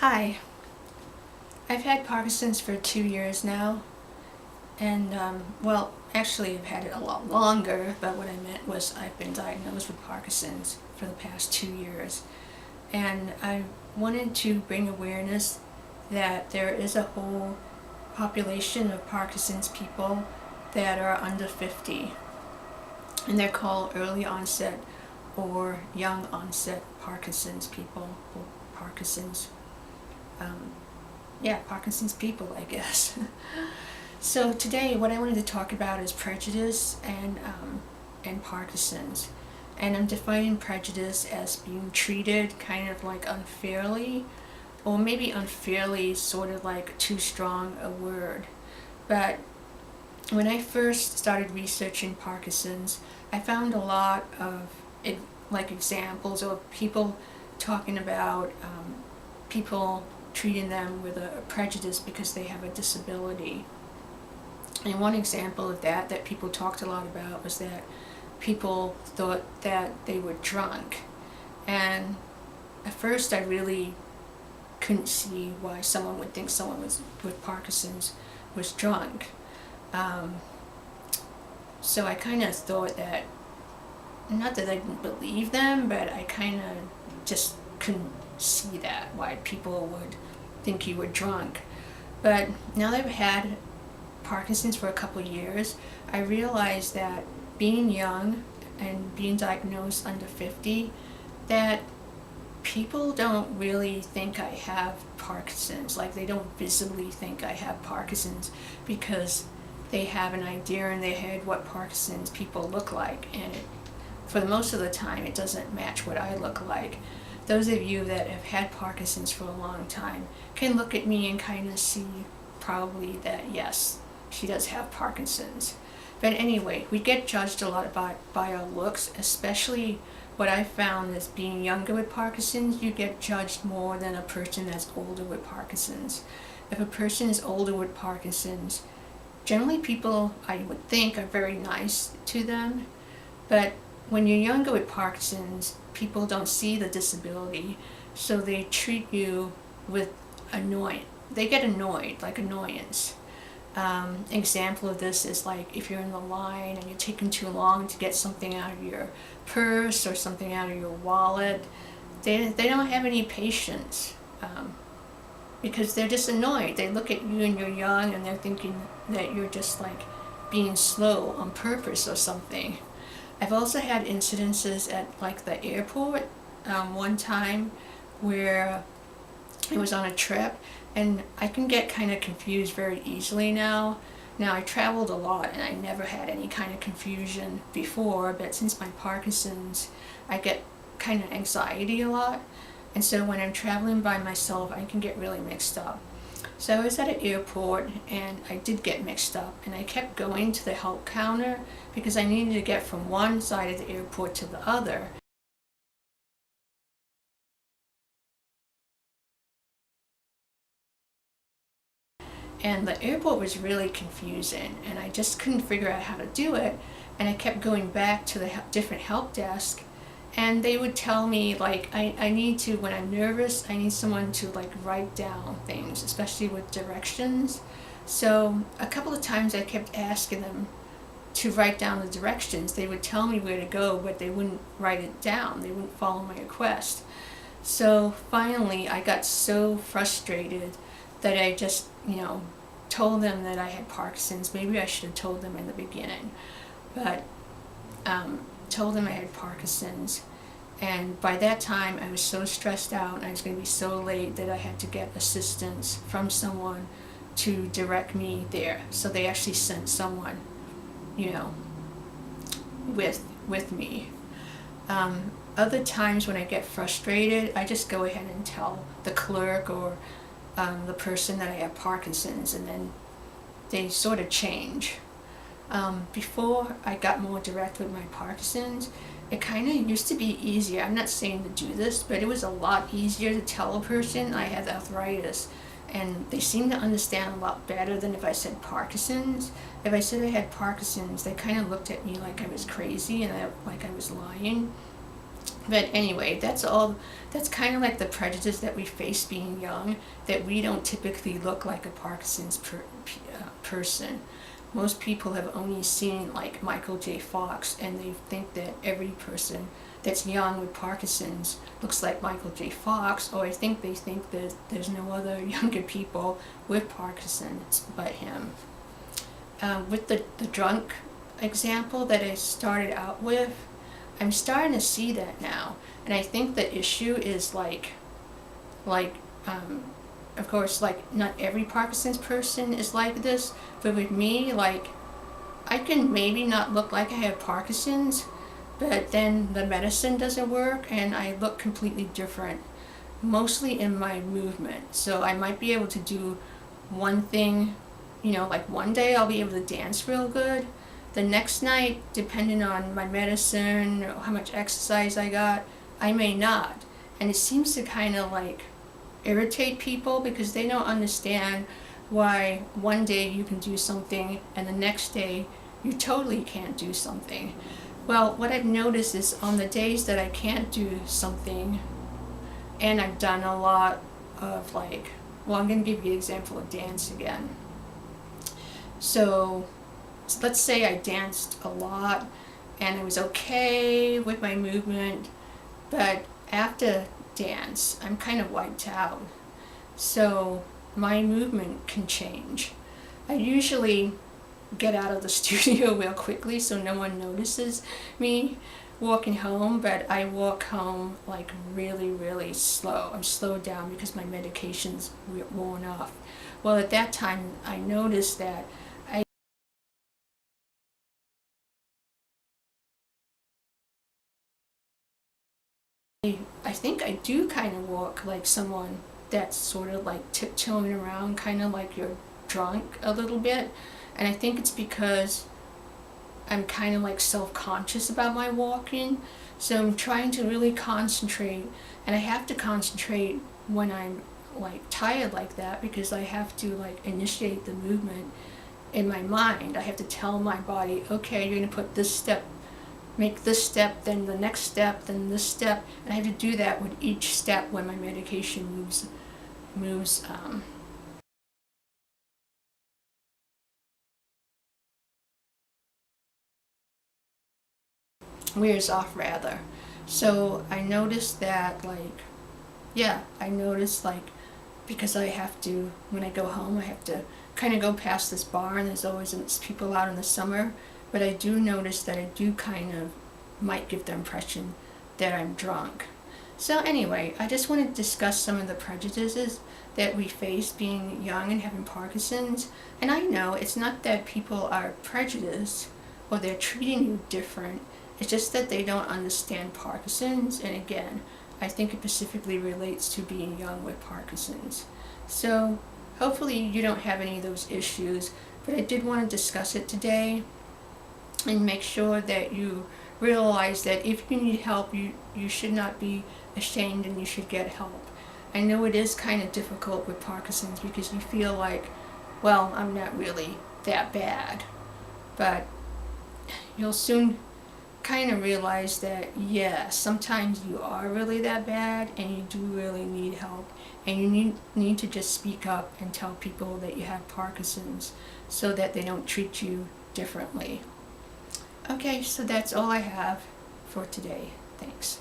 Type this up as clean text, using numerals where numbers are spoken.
Hi, I've had Parkinson's for 2 years now, and well, actually I've had it a lot longer, but what I meant was I've been diagnosed with Parkinson's for the past 2 years. And I wanted to bring awareness that there is a whole population of Parkinson's people that are under 50, and they're called early onset or young onset Parkinson's people, or Parkinson's Parkinson's people, I guess. So today, what I wanted to talk about is prejudice and Parkinson's, and I'm defining prejudice as being treated kind of like unfairly, or maybe unfairly, sort of like too strong a word. But when I first started researching Parkinson's, I found a lot of examples of people talking about people treating them with a prejudice because they have a disability. And one example of that people talked a lot about was that people thought that they were drunk. And at first I really couldn't see why someone would think someone with Parkinson's was drunk. So I kind of thought that, not that I didn't believe them, but I kind of just couldn't see that, why people would think you were drunk. But now that I've had Parkinson's for a couple of years, I realized that being young and being diagnosed under 50, that people don't really think I have Parkinson's. Like, they don't visibly think I have Parkinson's because they have an idea in their head what Parkinson's people look like, and for the most of the time it doesn't match what I look like. Those of you that have had Parkinson's for a long time can look at me and kind of see probably that, yes, she does have Parkinson's. But anyway, we get judged a lot by our looks, especially what I found is being younger with Parkinson's, you get judged more than a person that's older with Parkinson's. If a person is older with Parkinson's, generally people, I would think, are very nice to them. But when you're younger with Parkinson's, people don't see the disability, so they treat you with annoyance. They get annoyed, like annoyance. Example of this is like if you're in the line and you're taking too long to get something out of your purse or something out of your wallet, they don't have any patience, because they're just annoyed. They look at you and you're young and they're thinking that you're just like being slow on purpose or something. I've also had incidences at like the airport, one time where I was on a trip, and I can get kind of confused very easily now. Now, I traveled a lot and I never had any kind of confusion before, but since my Parkinson's, I get kind of anxiety a lot, and so when I'm traveling by myself, I can get really mixed up. So I was at an airport and I did get mixed up, and I kept going to the help counter because I needed to get from one side of the airport to the other. And the airport was really confusing, and I just couldn't figure out how to do it. And I kept going back to the different help desk, and they would tell me like I need to, when I'm nervous, I need someone to like write down things, especially with directions. So a couple of times I kept asking them to write down the directions. They would tell me where to go, but they wouldn't write it down. They wouldn't follow my request. So finally I got so frustrated that I just, told them that I had Parkinson's. Maybe I should have told them in the beginning, but told them I had Parkinson's. And by that time I was so stressed out and I was going to be so late that I had to get assistance from someone to direct me there. So they actually sent someone, with me. Other times when I get frustrated, I just go ahead and tell the clerk or the person that I have Parkinson's, and then they sort of change. Before I got more direct with my Parkinson's, it kind of used to be easier. I'm not saying to do this, but it was a lot easier to tell a person I had arthritis, and they seemed to understand a lot better than if I said Parkinson's. If I said I had Parkinson's, they kind of looked at me like I was crazy and like I was lying. But anyway, that's all. That's kind of like the prejudice that we face being young, that we don't typically look like a Parkinson's person. Most people have only seen like Michael J. Fox, and they think that every person that's young with Parkinson's looks like Michael J. Fox, or I think they think that there's no other younger people with Parkinson's but him. With the drunk example that I started out with, I'm starting to see that now, and I think the issue is of course, like not every Parkinson's person is like this, but with me, like I can maybe not look like I have Parkinson's, but then the medicine doesn't work and I look completely different, mostly in my movement. So I might be able to do one thing, like one day I'll be able to dance real good. The next night, depending on my medicine or how much exercise I got, I may not. And it seems to kind of like irritate people because they don't understand why one day you can do something and the next day you totally can't do something. Well, what I've noticed is on the days that I can't do something, and I've done a lot of I'm going to give you an example of dance again. So let's say I danced a lot and I was okay with my movement, but after dance, I'm kind of wiped out. So my movement can change. I usually get out of the studio real quickly so no one notices me walking home, but I walk home like really, really slow. I'm slowed down because my medication's worn off. Well, at that time, I noticed that I think I do kind of walk like someone that's sort of like tiptoeing around, kind of like you're drunk a little bit. And I think it's because I'm kind of like self-conscious about my walking. So I'm trying to really concentrate, and I have to concentrate when I'm like tired like that because I have to like initiate the movement in my mind. I have to tell my body, okay, you're going to put this step, make this step, then the next step, then this step, and I have to do that with each step when my medication moves wears off rather. So I noticed that I noticed because I have to, when I go home, I have to kind of go past this bar and there's always people out in the summer, but I do notice that I do kind of might give the impression that I'm drunk. So anyway, I just want to discuss some of the prejudices that we face being young and having Parkinson's. And I know it's not that people are prejudiced or they're treating you different. It's just that they don't understand Parkinson's. And again, I think it specifically relates to being young with Parkinson's. So hopefully you don't have any of those issues, but I did want to discuss it today and make sure that you realize that if you need help, you should not be ashamed and you should get help. I know it is kind of difficult with Parkinson's because you feel like, well, I'm not really that bad, but you'll soon kind of realize that, yeah, sometimes you are really that bad and you do really need help, and you need to just speak up and tell people that you have Parkinson's so that they don't treat you differently. Okay, so that's all I have for today. Thanks.